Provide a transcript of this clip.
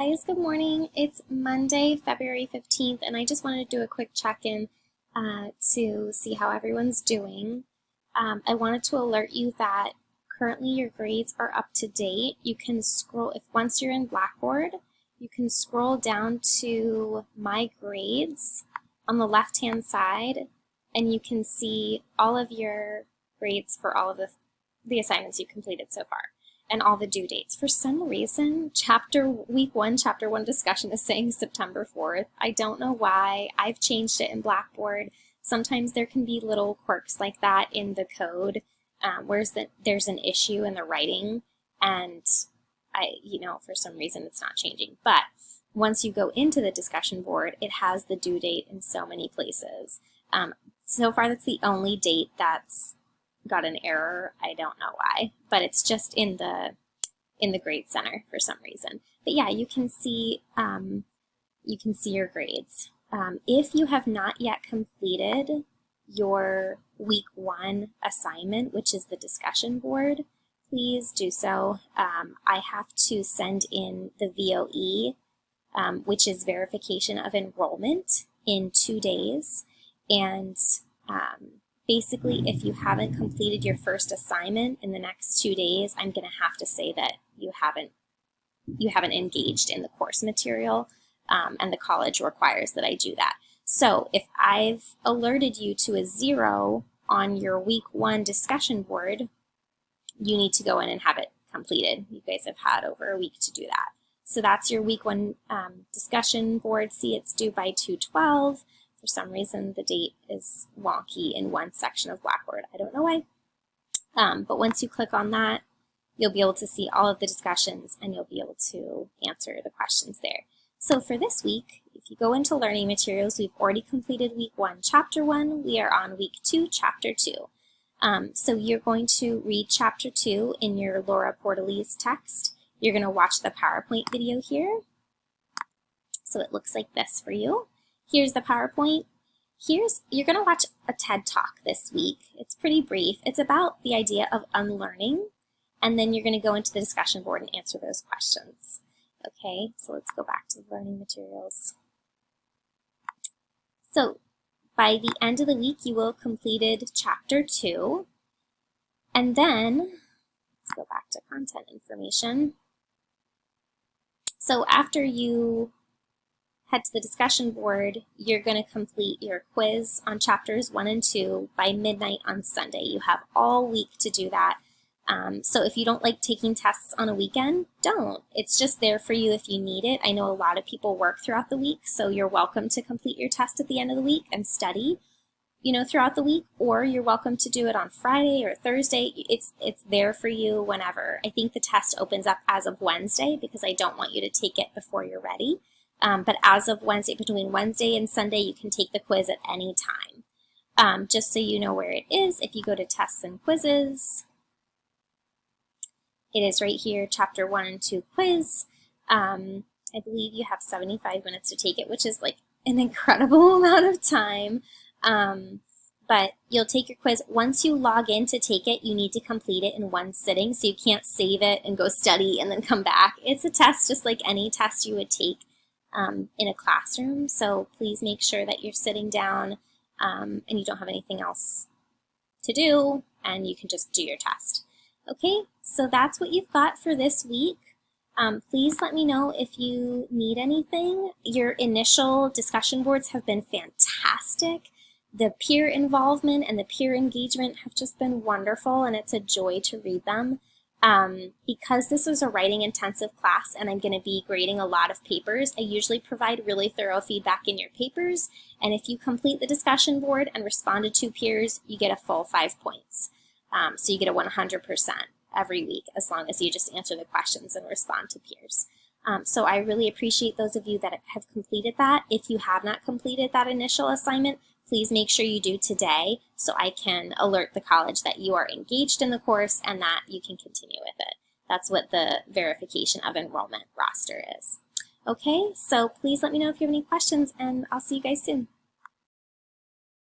Guys, good morning. It's Monday, February 15th, and I just wanted to do a quick check-in to see how everyone's doing. I wanted to alert you that currently your grades are up to date. You can scroll, if once you're in Blackboard, you can scroll down to My Grades on the left-hand side, and you can see all of your grades for all of the assignments you've completed so far, and all the due dates. For some reason, week one, chapter one discussion is saying September 4th. I don't know why. I've changed it in Blackboard. Sometimes there can be little quirks like that in the code, where there's an issue in the writing, and for some reason it's not changing. But once you go into the discussion board, it has the due date in so many places. So far, that's the only date that's got an error. I don't know why, but it's just in the grade center for some reason. But yeah, you can see your grades. If you have not yet completed your week one assignment, which is the discussion board, please do so. I have to send in the VOE, which is verification of enrollment, in 2 days, and basically, if you haven't completed your first assignment in the next 2 days, I'm going to have to say that you haven't engaged in the course material, and the college requires that I do that. So if I've alerted you to a 0 on your week one discussion board, you need to go in and have it completed. You guys have had over a week to do that. So that's your week one discussion board. See, it's due by 2/12. For some reason, the date is wonky in one section of Blackboard. I don't know why. But once you click on that, you'll be able to see all of the discussions, and you'll be able to answer the questions there. So for this week, if you go into learning materials, we've already completed week one, chapter 1. We are on week 2, chapter 2. So you're going to read chapter 2 in your Laura Portalee's text. You're going to watch the PowerPoint video here. So it looks like this for you. Here's the PowerPoint. You're going to watch a TED Talk this week. It's pretty brief. It's about the idea of unlearning, and then you're going to go into the discussion board and answer those questions. Okay, so let's go back to the learning materials. So by the end of the week, you will have completed chapter 2, and then let's go back to content information. So after you head to the discussion board, you're going to complete your quiz on chapters 1 and 2 by midnight on Sunday. You have all week to do that. So if you don't like taking tests on a weekend, don't. It's just there for you if you need it. I know a lot of people work throughout the week, so you're welcome to complete your test at the end of the week and study, throughout the week, or you're welcome to do it on Friday or Thursday. It's there for you whenever. I think the test opens up as of Wednesday because I don't want you to take it before you're ready. But as of Wednesday, between Wednesday and Sunday, you can take the quiz at any time. Just so you know where it is, if you go to tests and quizzes, it is right here, chapter 1 and 2 quiz. I believe you have 75 minutes to take it, which is like an incredible amount of time. But you'll take your quiz. Once you log in to take it, you need to complete it in one sitting, so you can't save it and go study and then come back. It's a test just like any test you would take in a classroom, so please make sure that you're sitting down and you don't have anything else to do, and you can just do your test. Okay, so that's what you've got for this week. Please let me know if you need anything. Your initial discussion boards have been fantastic. The peer involvement and the peer engagement have just been wonderful, and it's a joy to read them. Because this is a writing intensive class and I'm going to be grading a lot of papers, I usually provide really thorough feedback in your papers, and if you complete the discussion board and respond to 2 peers, you get a full 5 points. So you get a 100% every week as long as you just answer the questions and respond to peers. So I really appreciate those of you that have completed that. If you have not completed that initial assignment, please make sure you do today so I can alert the college that you are engaged in the course and that you can continue with it. That's what the verification of enrollment roster is. Okay, so please let me know if you have any questions, and I'll see you guys soon.